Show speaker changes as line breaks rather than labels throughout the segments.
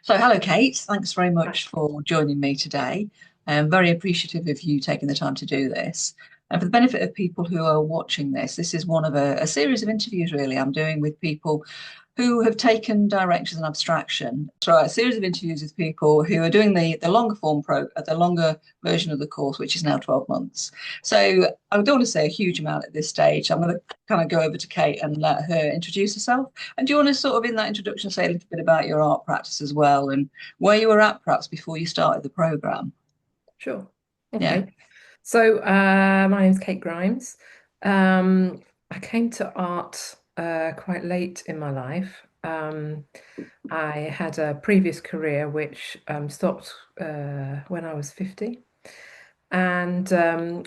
So, hello, Kate. Thanks very much for joining me today. I'm very appreciative of you taking the time to do this. And for the benefit of people who are watching this is one of a series of interviews, really, I'm doing with people who have taken directions and abstraction. So, a series of interviews with people who are doing the longer the longer version of the course, which is now 12 months. So, I don't want to say a huge amount at this stage. I'm going to kind of go over to Kate and let her introduce herself. And do you want to sort of in that introduction say a little bit about your art practice as well and where you were at perhaps before you started the program?
Sure.
Yeah.
Okay. So my name's Kate Grimes. I came to art quite late in my life. I had a previous career which stopped when I was 50. And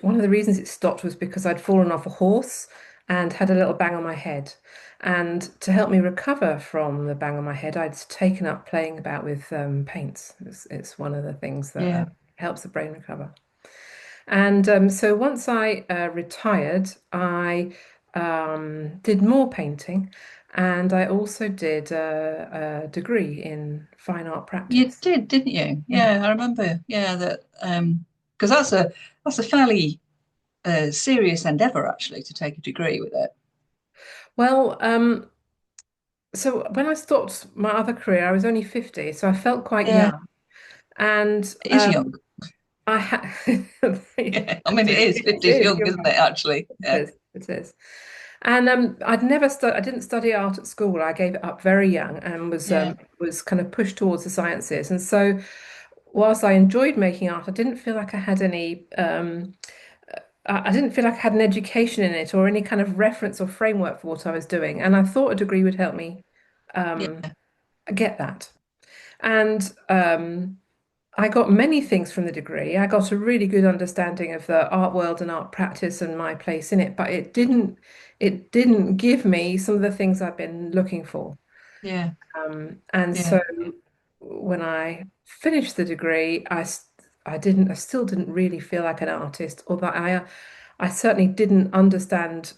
one of the reasons it stopped was because I'd fallen off a horse and had a little bang on my head. And to help me recover from the bang on my head, I'd taken up playing about with paints. It's one of the things that
Yeah.
helps the brain recover. And so once I retired, I did more painting, and I also did a degree in fine art
You
practice.
did, didn't you?
Yeah.
Yeah, I remember. Yeah, that because that's a fairly serious endeavour actually to take a degree with it.
Well, so when I stopped my other career, I was only 50, so I felt quite
Yeah,
young. And
it is young.
I had,
Yeah, I mean it is.
it
50 is
is,
young,
you're
isn't it,
right.
actually?
It
Yeah.
is, it is. And I didn't study art at school. I gave it up very young and
Yeah.
was kind of pushed towards the sciences. And so, whilst I enjoyed making art, I didn't feel like I had any. I didn't feel like I had an education in it or any kind of reference or framework for what I was doing. And I thought a degree would help me um,
Yeah.
get that. And I got many things from the degree. I got a really good understanding of the art world and art practice and my place in it, but it didn't give me some of the things I've been looking for.
Yeah.
And
Yeah.
so when I finished the degree, I still didn't really feel like an artist, although I certainly didn't understand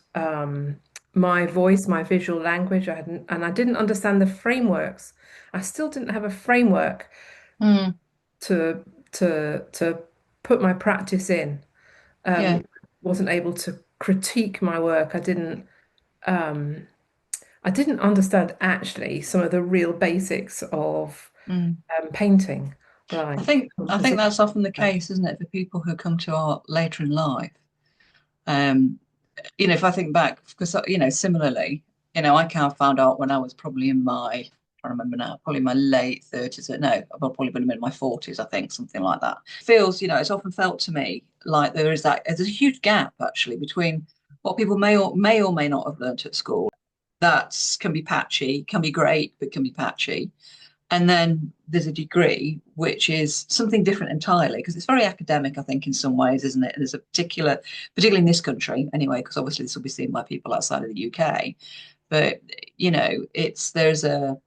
my voice, my visual language. And I didn't understand the frameworks. I still didn't have a framework
Mm,
to to put my practice in.
yeah.
Wasn't able to critique my work. Um, I didn't understand actually some of the real basics of
Mm.
painting,
I
like
think I think
composition.
that's often the case, isn't it, for people who come to art later in life. Um, if I think back, because similarly, I kind of found art when I was probably in I remember now, probably my late 30s. No, I've probably been in my 40s, I think, something like that. Feels, it's often felt to me like there's a huge gap actually between what people may or may not have learnt at school. That can be patchy, can be great, but can be patchy. And then there's a degree which is something different entirely because it's very academic, I think, in some ways, isn't it? There's a particularly in this country anyway, because obviously this will be seen by people outside of the UK. But it's there's a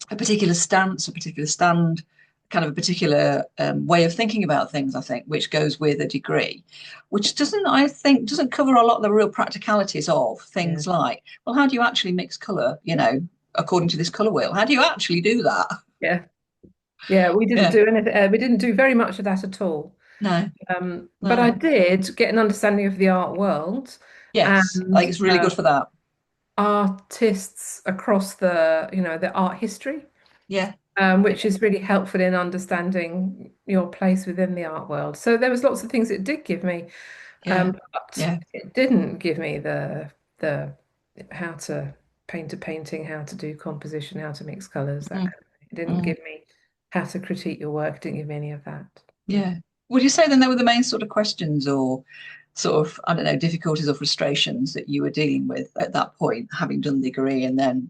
particular stance, a particular stand, kind of a particular way of thinking about things, I think, which goes with a degree, which doesn't cover a lot of the real practicalities of
Yeah,
things like, well, how do you actually mix colour, according to this colour wheel? How do you actually do that?
yeah, yeah. We didn't
Yeah.
do anything. We didn't do very much of that at all.
No,
But I
no.
did get an understanding of the art world
Yes, I
and
think it's really good for that.
artists across the art history.
Yeah,
Which
yeah,
is really helpful in understanding your place within the art world. So there was lots of things it did give me,
yeah,
but
yeah.
it didn't give me the how to paint a painting, how to do composition, how to mix colors, that
Mm,
kind of thing. It didn't
mm,
give me how to critique your work. It didn't give me any of that.
yeah. Would you say then they were the main sort of questions or sort of, I don't know, difficulties or frustrations that you were dealing with at that point, having done the degree and then,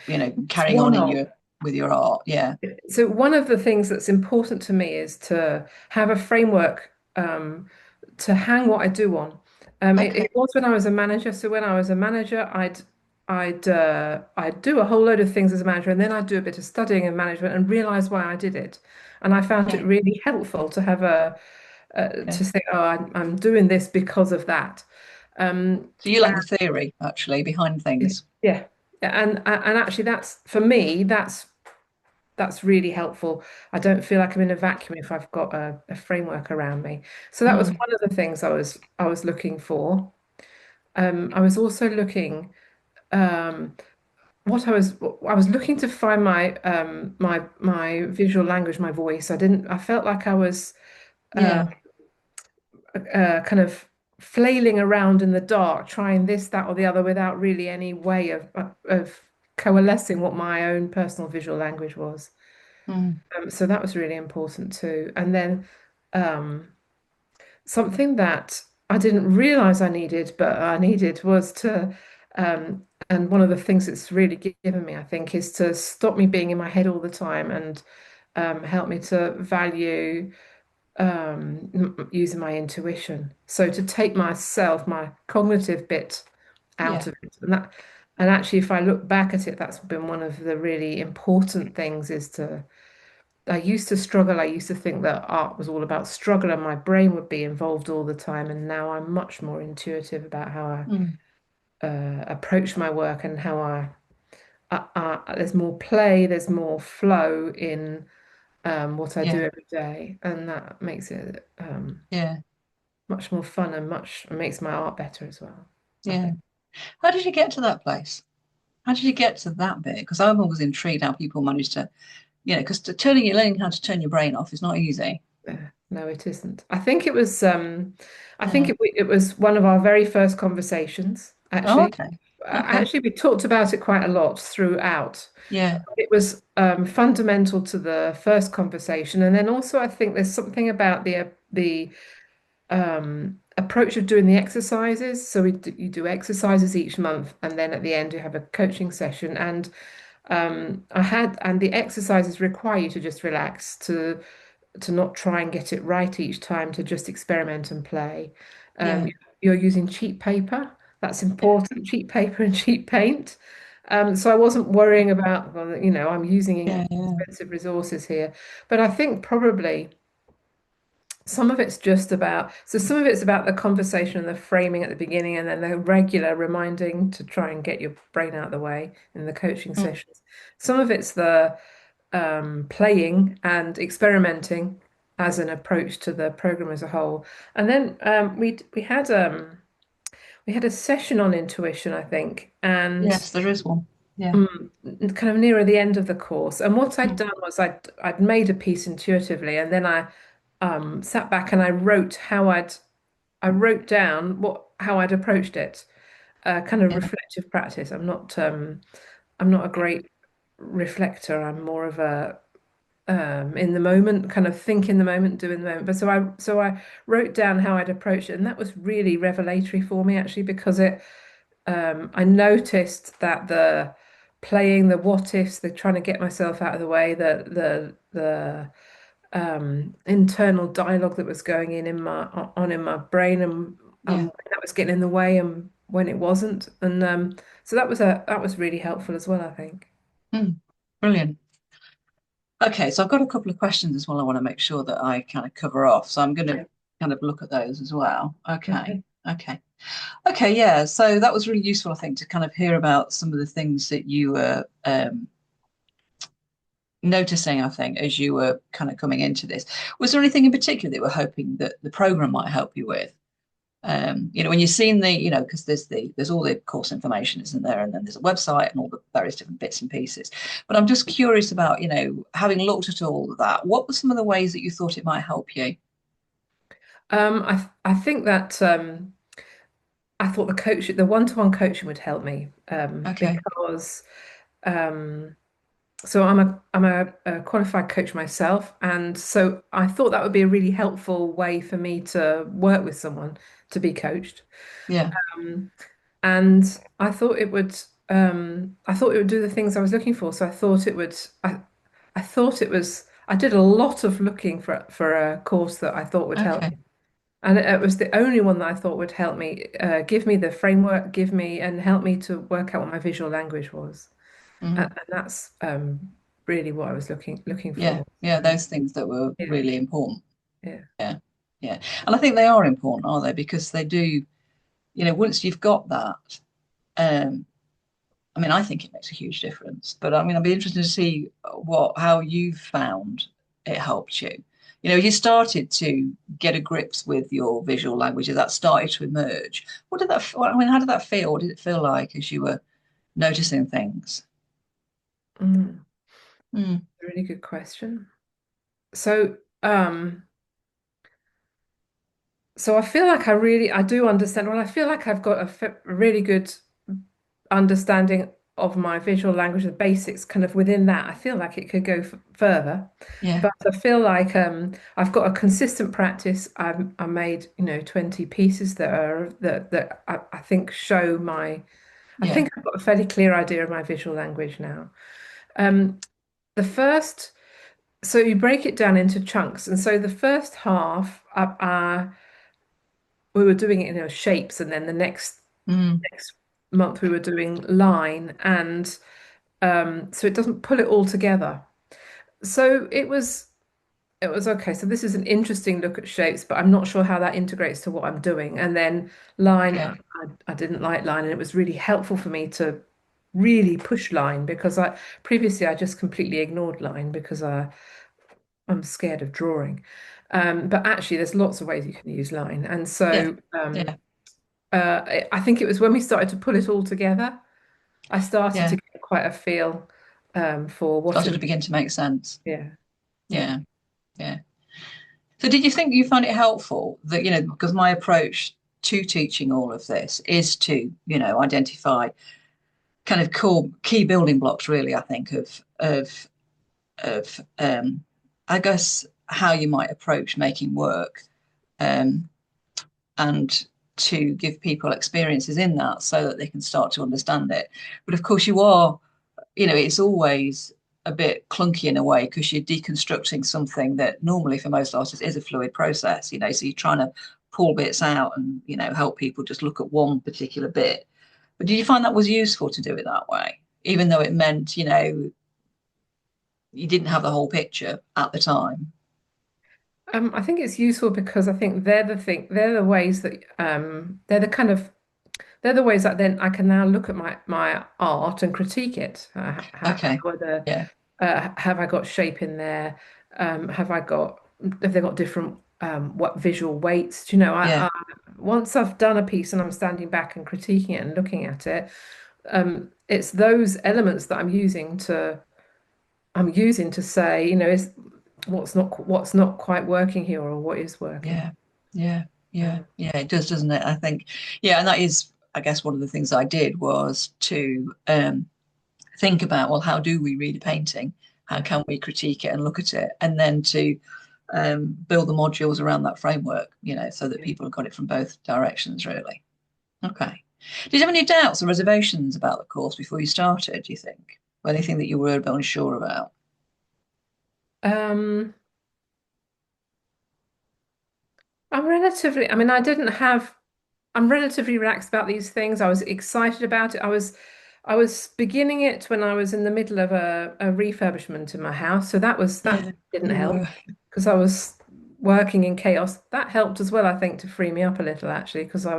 It's
carrying on
one
in
of.
your with your art? Yeah.
So one of the things that's important to me is to have a framework to hang what I do on. It
Okay.
was when I was a manager. So when I was a manager, I'd do a whole load of things as a manager, and then I'd do a bit of studying and management and realize why I did it. And I found it
Yeah.
really helpful to have
Yeah.
to say, oh, I'm doing this because of that. Um,
So you like the theory actually behind
yeah,
things.
yeah, and actually, that's for me. that's really helpful. I don't feel like I'm in a vacuum if I've got a framework around me. So that was
Mm,
one of the things I was looking for. I was also looking um, what I was looking to find my visual language, my voice. I felt like I was uh,
yeah.
kind of flailing around in the dark, trying this, that, or the other without really any way of coalescing what my own personal visual language was.
Mm,
So that was really important too. And then um, something that I didn't realize I needed, but I needed was and one of the things it's really given me, I think, is to stop me being in my head all the time and help me to value using my intuition. So to take myself, my cognitive bit out
yeah.
of it. And actually, if I look back at it, that's been one of the really important things is to I used to struggle. I used to think that art was all about struggle and my brain would be involved all the time. And now I'm much more intuitive about how
Mm,
I approach my work and how there's more play, there's more flow in what I do
yeah.
every day. And that makes it
Yeah.
much more fun and much makes my art better as well, I
Yeah.
think.
How did you get to that place? How did you get to that bit? Because I'm always intrigued how people manage to, because learning how to turn your brain off is not easy.
No, it isn't. I think
Yeah.
it was one of our very first conversations,
Oh,
actually.
okay. Okay.
We talked about it quite a lot throughout.
Yeah.
It was fundamental to the first conversation, and then also I think there's something about the approach of doing the exercises. So you do exercises each month, and then at the end you have a coaching session. And the exercises require you to just relax, to not try and get it right each time, to just experiment and play.
Yeah.
You're using cheap paper. That's
Yeah.
important, cheap paper and cheap paint. So I wasn't worrying about, well, I'm using
Yeah. Yeah.
expensive resources here. But I think probably some of it's about the conversation and the framing at the beginning, and then the regular reminding to try and get your brain out of the way in the coaching
Mm,
sessions. Some of it's the playing and experimenting as an approach to the program as a whole. And then we had a session on intuition, I think, and
yes, there is one. Yeah.
kind of nearer the end of the course. And what I'd
Mm,
done was I'd made a piece intuitively, and then I sat back and I wrote down what how I'd approached it. Kind of
yeah.
reflective practice. I'm not a great reflector. I'm more of a in the moment, kind of think in the moment, do in the moment. But so I wrote down how I'd approach it, and that was really revelatory for me actually because I noticed that the playing the what ifs, the trying to get myself out of the way, the internal dialogue that was going in my brain, and
Yeah.
when that was getting in the way and when it wasn't, and so that was really helpful as well, I think.
Mm, brilliant. Okay, so I've got a couple of questions as well. I want to make sure that I kind of cover off. So I'm going to
Yeah.
kind of look at those as well. Okay.
Okay.
Okay. Okay. Yeah. So that was really useful, I think, to kind of hear about some of the things that you were noticing, I think, as you were kind of coming into this. Was there anything in particular that you were hoping that the program might help you with? When you've seen because there's all the course information isn't there, and then there's a website and all the various different bits and pieces. But I'm just curious about, having looked at all of that, what were some of the ways that you thought it might help you?
I think that I thought the one-to-one coaching would help me
Okay.
because um, so I'm a qualified coach myself, and so I thought that would be a really helpful way for me to work with someone to be coached.
Yeah.
Um, and I thought it would do the things I was looking for. So I thought it was I did a lot of looking for a course that I thought would help.
Okay.
And it was the only one that I thought would help me, give me the framework, give me and help me to work out what my visual language was.
Mhm.
And that's really what I was looking
Yeah.
for.
Yeah. Those things that were
Yeah,
really important.
yeah,
Yeah. Yeah. And I think they are important, aren't they? Because they do, once you've got that, um, I mean, I think it makes a huge difference. But I mean, I'd be interested to see how you found it helped you. You started to get a grips with your visual language as that started to emerge. I mean, how did that feel? What did it feel like as you were noticing things?
Mm,
Mm,
really good question. So, um, so I feel like I do understand. Well, I feel like I've got a really good understanding of my visual language, the basics kind of within that. I feel like it could go further,
yeah,
but I feel like I've got a consistent practice. I made 20 pieces that I think show my. I
yeah.
think I've got a fairly clear idea of my visual language now. Um, the first, so you break it down into chunks, and so the first half, we were doing it in shapes, and then the
Mm,
next month we were doing line, and so it doesn't pull it all together. So it was okay. So this is an interesting look at shapes, but I'm not sure how that integrates to what I'm doing. And then line,
okay.
I didn't like line, and it was really helpful for me to really push line because I previously I just completely ignored line because I'm scared of drawing. But actually, there's lots of ways you can use line, and
Yeah,
so
yeah,
I think it was when we started to pull it all together, I started
yeah.
to get quite a feel for what
Started
it.
to begin to make sense.
Yeah, yeah.
Yeah, yeah. So did you think you found it helpful that, because my approach to teaching all of this is to, identify kind of core key building blocks, really, I think, of I guess how you might approach making work, um, and to give people experiences in that so that they can start to understand it. But of course, it's always a bit clunky in a way because you're deconstructing something that normally for most artists is a fluid process, so you're trying to pull bits out and, help people just look at one particular bit. But did you find that was useful to do it that way, even though it meant, you didn't have the whole picture at the time?
I think it's useful because I think they're the ways that they're the ways that then I can now look at my art and critique it.
Okay.
Whether
Yeah.
have I got shape in there? Have they got different what visual weights? Do you know,
Yeah.
once I've done a piece and I'm standing back and critiquing it and looking at it, it's those elements that I'm using to say, is what's not quite working here or what is working.
Yeah. Yeah. Yeah.
Um,
Yeah. It does, doesn't it? I think. Yeah. And that is, I guess, one of the things I did was to think about, well, how do we read a painting? How can we critique it and look at it? And then to build the modules around that framework, so that people have got it from both directions, really. Okay. Did you have any doubts or reservations about the course before you started, do you think? Or anything that you were a bit unsure about?
um, I mean, I'm relatively relaxed about these things. I was excited about it. I was beginning it when I was in the middle of a refurbishment in my house. So that
Yeah,
didn't
you
help
were.
because I was working in chaos. That helped as well, I think, to free me up a little actually, because I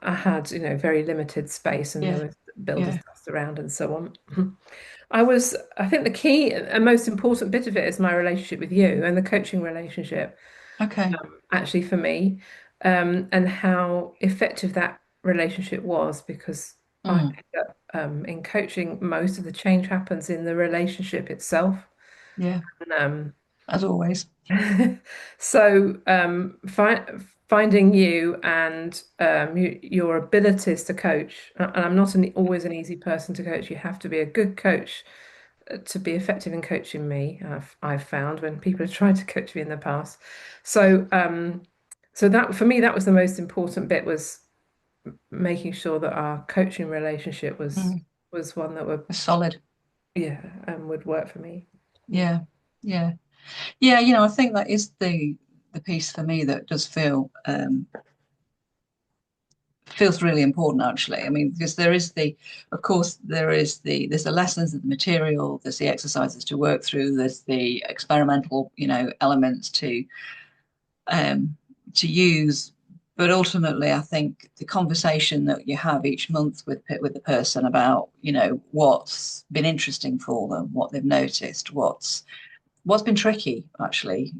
had, very limited space and there
Yeah,
was builders
yeah.
dust around and so on. I think the key and most important bit of it is my relationship with you and the coaching relationship,
Okay.
actually for me, and how effective that relationship was because I
Mm,
think that in coaching, most of the change happens in the relationship itself.
yeah,
And,
as always.
so finding you and your abilities to coach, and I'm not always an easy person to coach. You have to be a good coach to be effective in coaching me. I've found when people have tried to coach me in the past. So that for me, that was the most important bit was making sure that our coaching relationship was
Mm,
was one that would,
solid.
yeah, would work for me. Yeah.
Yeah, yeah. Yeah, I think that is the piece for me that does feels really important actually. I mean, because there is of course there's the lessons and the material, there's the exercises to work through, there's the experimental, elements um to use, But ultimately, I think the conversation that you have each month with the person about, what's been interesting for them, what they've noticed, what's been tricky, actually,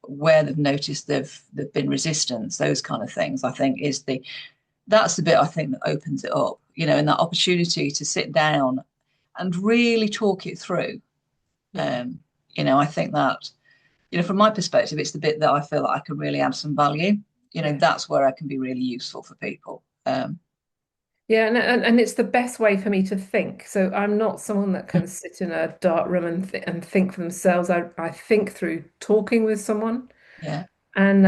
where they've noticed they've been resistance, those kind of things, I think that's the bit I think that opens it up, and that opportunity to sit down and really talk it through.
Yeah.
Um, I think that, from my perspective, it's the bit that I feel that I can really add some value.
Yeah.
That's where I can be really useful for people.
Yeah, and it's the best way for me to think. So I'm not someone that can sit in a dark room and think for themselves. I think through talking with someone,
Yeah,
and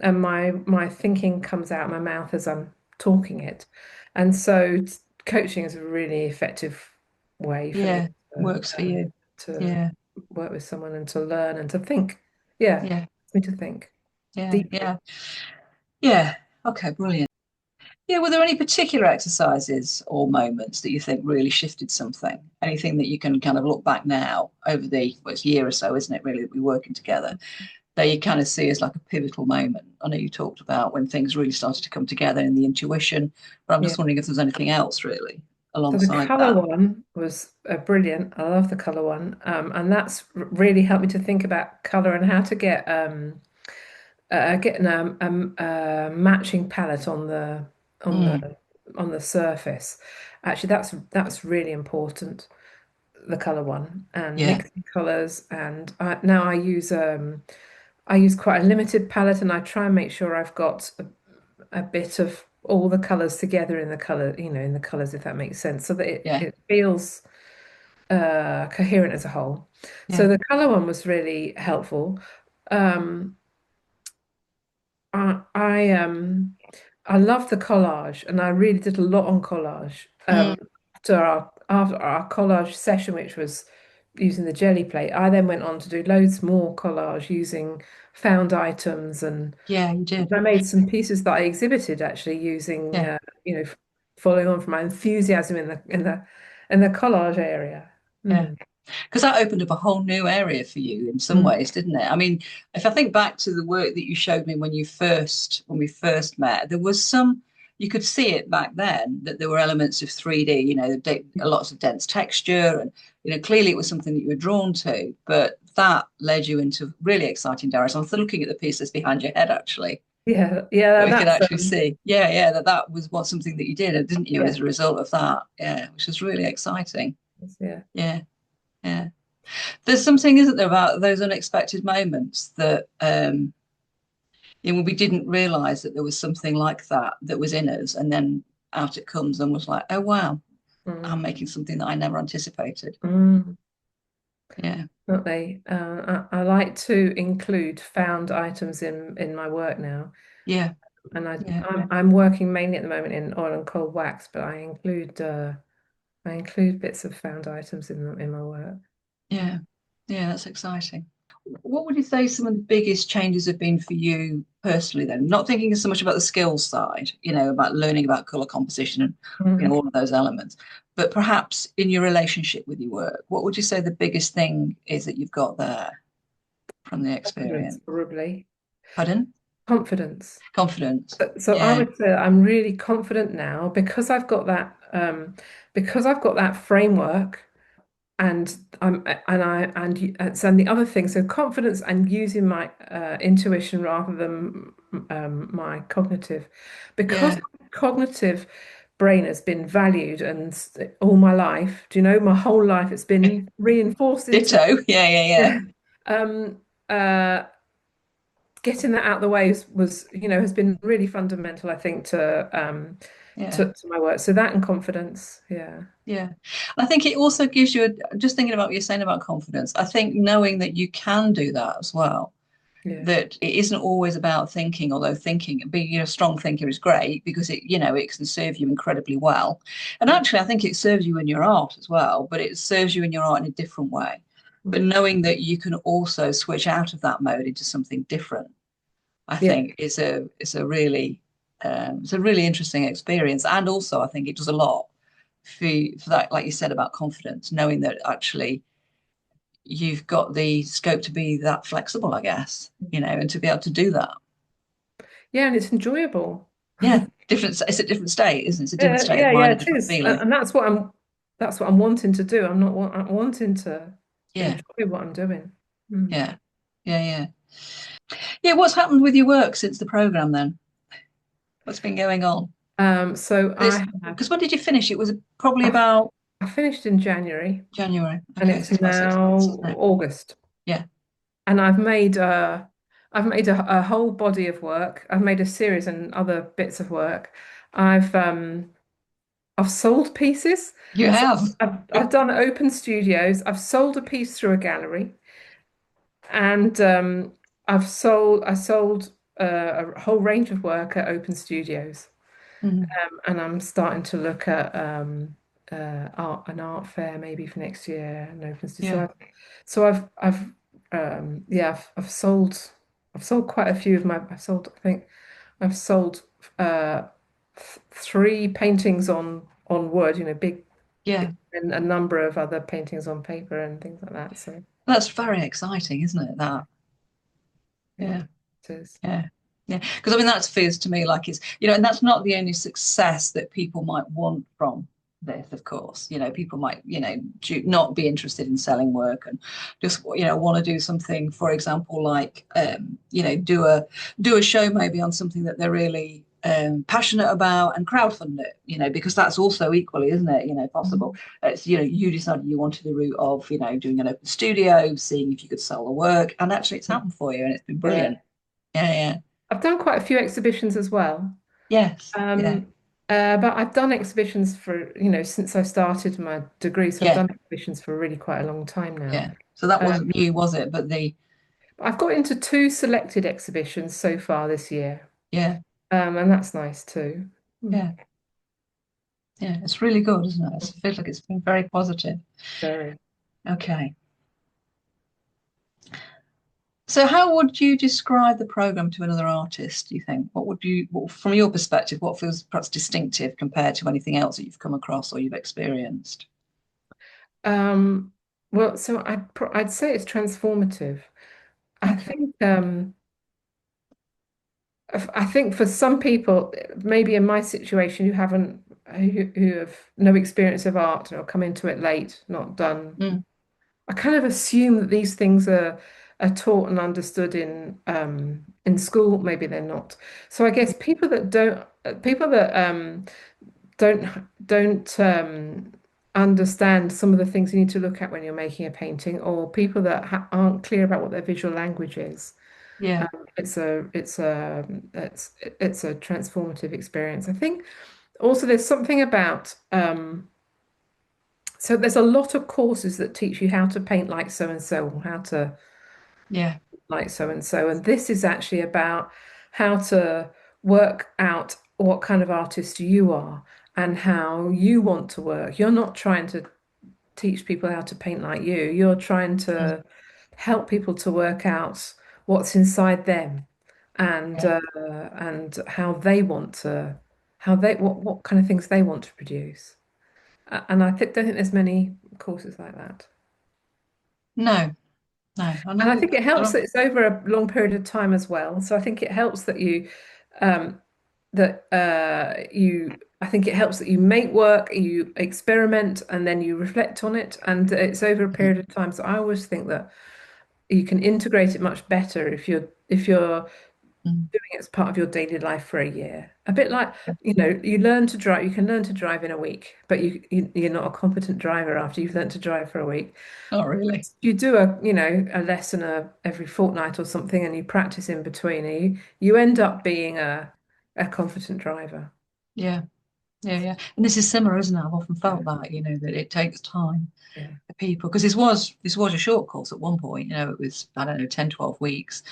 my thinking comes out my mouth as I'm talking it. And so coaching is a really effective way for me
yeah, works for you.
to
Yeah,
work with someone and to learn and to think. Yeah,
yeah,
it's me to think
yeah,
deeply.
yeah, yeah. Okay, brilliant. Yeah, were there any particular exercises or moments that you think really shifted something? Anything that you can kind of look back now over it's year or so, isn't it, really, that we're working together, that you kind of see as like a pivotal moment? I know you talked about when things really started to come together in the intuition, but I'm
Yeah.
just wondering if there's anything else really
So the
alongside
color
that.
one was brilliant. I love the color one, and that's really helped me to think about color and how to get a matching palette on
Mm,
the on the surface. Actually, that's really important. The color one and
yeah,
mixing colors, and now I use quite a limited palette, and I try and make sure I've got a bit of all the colors together in the color, in the colors, if that makes sense, so that
yeah,
it feels coherent as a whole. So
yeah,
the color one was really helpful. Um, I I love the collage, and I really did a lot on collage.
mm,
After our collage session, which was using the jelly plate, I then went on to do loads more collage using found items, and
yeah, you did.
I made some pieces that I exhibited actually using,
Yeah,
following on from my enthusiasm in the collage area.
yeah.
Mm.
Because that opened up a whole new area for you in some
Mm.
ways, didn't it? I mean, if I think back to the work that you showed me when we first met, there was you could see it back then that there were elements of 3D, lots of dense texture, and clearly it was something that you were drawn to. But that led you into really exciting direction. I'm still looking at the pieces behind your head, actually,
Yeah,
that
yeah,
we could
that's
actually see. Yeah, yeah, that was something that you did, didn't you, as
yeah,
a result of that? Yeah, which was really exciting.
yeah.
Yeah, yeah. There's something, isn't there, about those unexpected moments that we didn't realize that there was something like that was in us, and then out it comes and was like, oh wow, I'm
Mm.
making something that I never anticipated.
Mm.
Yeah,
Definitely. I like to include found items in my work now,
yeah,
and
yeah,
I'm working mainly at the moment in oil and cold wax, but I include bits of found items in my work.
yeah, yeah. That's exciting. What would you say some of the biggest changes have been for you personally then? Not thinking so much about the skills side, about learning about color composition and
Mm.
all of those elements, but perhaps in your relationship with your work, what would you say the biggest thing is that you've got there from the
Confidence,
experience?
probably.
Pardon?
Confidence.
Confidence.
So I
Yeah,
would say that I'm really confident now because I've got that framework, and and the other thing, so confidence and using my intuition rather than my cognitive, because
yeah.
my cognitive brain has been valued and all my life, do you know, my whole life it's been reinforced into
Ditto. Yeah, yeah, yeah.
yeah. um uh Getting that out of the way has been really fundamental, I think,
Yeah.
to my work. So that and confidence, yeah,
Yeah. I think it also gives you just thinking about what you're saying about confidence. I think knowing that you can do that as well,
yeah,
that it isn't always about thinking, although being a strong thinker is great because it can serve you incredibly well. And
yeah,
actually, I think it serves you in your art as well, but it serves you in your art in a different way. But
mm,
knowing that you can also switch out of that mode into something different, I
yeah,
think it's a really interesting experience. And also, I think it does a lot for that, like you said about confidence, knowing that actually you've got the scope to be that flexible, I guess, and to be able to do that.
Yeah, and it's enjoyable.
Yeah, different. It's a different state, isn't it? It's a different
Yeah,
state of
yeah, yeah,
mind, a
it
different
is.
feeling.
And that's what I'm wanting to do. I'm wanting to
Yeah,
enjoy what I'm doing. Mm.
yeah, yeah, yeah. Yeah, what's happened with your work since the program then? What's been going on?
So
This because when did you finish? It was probably
I,
about
I finished in January
January.
and
Okay,
it's
so it's about 6 months,
now
isn't it?
August.
Yeah.
And I've made a whole body of work. I've made a series and other bits of work. I've um I've sold pieces.
You
So
have.
I've done open studios. I've sold a piece through a gallery, and I sold a whole range of work at open studios.
Mhm.
And I'm starting to look at an art fair maybe for next year and open studio.
Yeah.
I've sold quite a few of my I think I've sold three paintings on wood, big,
Yeah.
and a number of other paintings on paper and things like that. So
That's very exciting, isn't it? That.
yeah,
Yeah.
it is.
Yeah. Yeah. Because I mean, that feels to me like and that's not the only success that people might want from this, of course. People might, not be interested in selling work and just, want to do something, for example, like, do a show maybe on something that they're really passionate about and crowdfund it, because that's also equally, isn't it, possible.
Mhm.
It's, you decided you wanted the route of, doing an open studio, seeing if you could sell the work, and actually it's happened for you and it's been
Yeah.
brilliant. Yeah, yeah.
I've done quite a few exhibitions as well.
Yes. Yeah.
Um, but I've done exhibitions for, since I started my degree, so I've
Yeah.
done exhibitions for really quite a long time now.
Yeah. So that
Um,
wasn't new, was it? But
I've got into two selected exhibitions so far this year,
yeah,
and that's nice too. Mm.
yeah, yeah. It's really good, isn't it? It feels like it's been very positive.
Very.
Okay. So how would you describe the program to another artist, do you think? From your perspective, what feels perhaps distinctive compared to anything else that you've come across or you've experienced?
Um, well, so I'd say it's transformative. I
Okay.
think I think for some people, maybe in my situation, who have no experience of art or come into it late, not done.
Mm,
I kind of assume that these things are taught and understood in school. Maybe they're not. So I guess people that don't understand some of the things you need to look at when you're making a painting, or people that ha aren't clear about what their visual language is.
yeah,
Um, it's a transformative experience. I think also there's something about so there's a lot of courses that teach you how to paint like so and so, or how to
yeah,
like so and so, and this is actually about how to work out what kind of artist you are and how you want to work. You're not trying to teach people how to paint like you. You're trying
mm,
to help people to work out what's inside them and
yeah.
how they want to what kind of things they want to produce. And don't think there's many courses like that.
No, no. I
And I
know.
think it helps that it's over a long period of time as well. So I think it helps that um, I think it helps that you make work, you experiment, and then you reflect on it, and it's over a period of time. So I always think that you can integrate it much better if you're
Mm,
doing it as part of your daily life for a year. A bit like, you learn to drive, you can learn to drive in a week, but you're not a competent driver after you've learned to drive for a week.
not really.
You do a lesson every fortnight or something, and you practice in between, and you end up being a competent driver.
Yeah, yeah, yeah. And this is similar, isn't it? I've often
Yeah,
felt that, that it takes time
yeah,
for people because this was a short course at one point, it was, I don't know, 10, 12 weeks.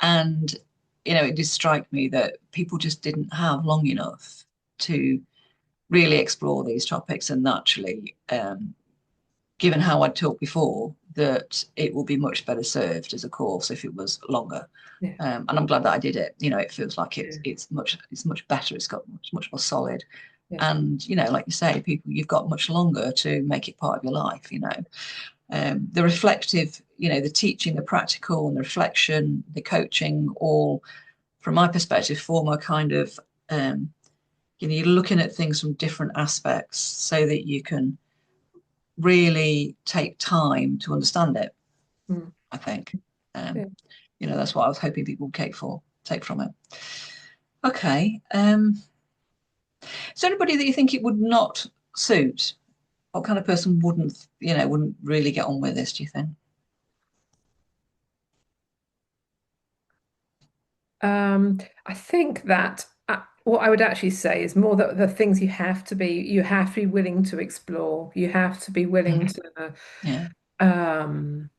And, it did strike me that people just didn't have long enough to really explore these topics. And naturally, given how I'd talked before, that it will be much better served as a course if it was longer.
yeah,
And I'm glad that I did it. It feels like
yeah,
it's much better. It's got much more solid.
yeah,
And like you say, people, you've got much longer to make it part of your life. The reflective, the teaching, the practical, and the reflection, the coaching, all from my perspective, form a kind of, you're looking at things from different aspects so that you can really take time to understand it,
Mm.
I think.
Yeah.
That's what I was hoping people would take from it. Okay. Is there anybody that you think it would not suit? What kind of person wouldn't really get on with this, do you think?
I think that what I would actually say is more that the things you have to be willing to explore. You have to be willing
Mm.
to
Yeah,
um,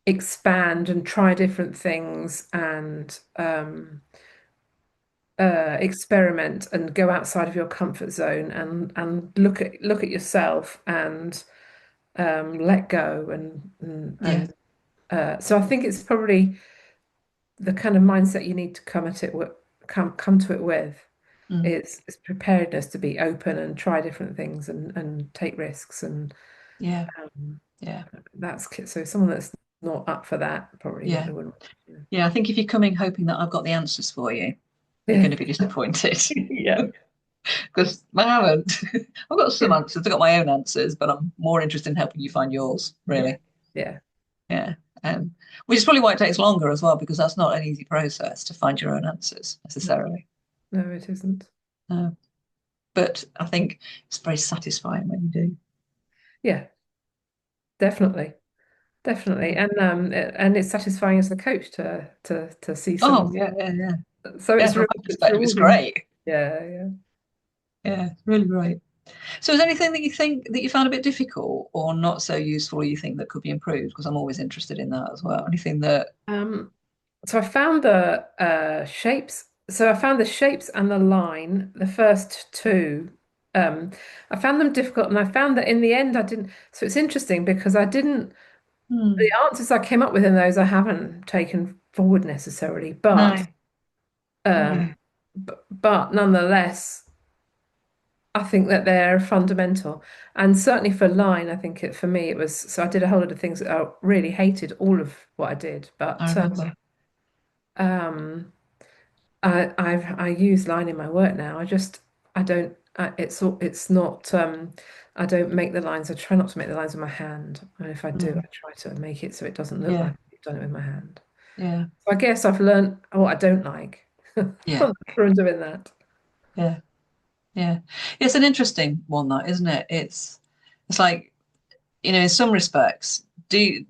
expand and try different things and experiment and go outside of your comfort zone and look at yourself and let go
yeah.
so I think it's probably the kind of mindset you need to come to it with.
Mm.
It's preparedness to be open and try different things and take risks and
Yeah,
um,
yeah,
so someone that's not up for that
yeah.
wouldn't.
Yeah, I think if you're coming hoping that I've got the answers for you, you're
Yeah.
going to be disappointed
Yeah.
because I haven't. I've got some answers. I've got my own answers, but I'm more interested in helping you find yours,
Yeah.
really.
Yeah.
Yeah. Which is probably why it takes longer as well, because that's not an easy process to find your own answers
No,
necessarily.
no, it isn't.
No. But I think it's very satisfying when you do.
Yeah, definitely. Definitely.
Yeah.
And it's satisfying as the coach to see
Oh,
someone.
yeah, yeah, yeah.
So
Yeah, from my
it's
perspective, it's
rewarding.
great.
Yeah, yeah.
Yeah, really great. So is there anything that you think that you found a bit difficult or not so useful, or you think that could be improved? Because I'm always interested in that as well. Anything that,
Um, so I found the shapes. So I found the shapes and the line, the first two. Um, I found them difficult, and I found that in the end I didn't. So it's interesting because I didn't. The
hmm,
answers I came up with in those I haven't taken forward necessarily,
no,
um,
no,
but nonetheless. I think that they're fundamental. And certainly for line, I think for me it was so I did a whole lot of things that I really hated all of what I did,
I
but
remember.
um I use line in my work now. I don't it's not I don't make the lines. I try not to make the lines with my hand. And if I do,
Mm,
I try to make it so it doesn't look
yeah,
like I've done it with my hand.
yeah,
So I guess I've learned what I don't like
yeah,
from doing that.
yeah, yeah. It's an interesting one, that, isn't it? It's like, in some respects, do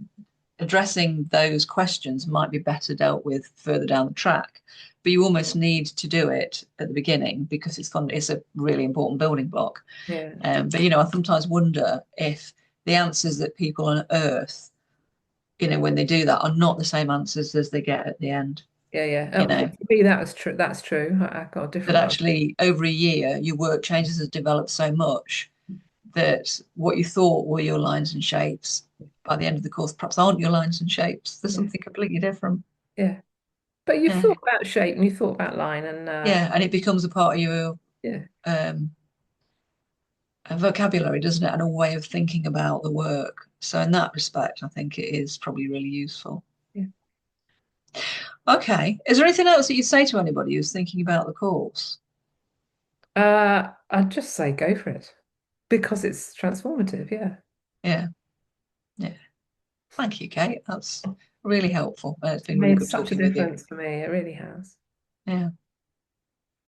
addressing those questions might be better dealt with further down the track, but you almost need to do it at the beginning because it's fun. It's a really important building block.
Yeah.
But I sometimes wonder if the answers that people unearth, when they do that, are not the same answers as they get at the end.
Yeah, yeah.
You
For
know,
me, that was true. That's true. I got a
that
different one.
actually over a year your work changes has developed so much that what you thought were your lines and shapes by the end of the course perhaps aren't your lines and shapes. There's
Yeah,
something completely different.
yeah. But you
Yeah,
thought about shape and you thought about line and
yeah, and it becomes a part of your
yeah,
um, a vocabulary, doesn't it, and a way of thinking about the work. So in that respect, I think it is probably really useful.
yeah.
Okay, is there anything else that you'd say to anybody who's thinking about the course?
I'd just say go for it because it's transformative. Yeah,
Yeah, yeah. Thank you, Kate. That's really helpful. It's
it
been really
made
good
such a
talking with you.
difference for me. It really has.
Yeah.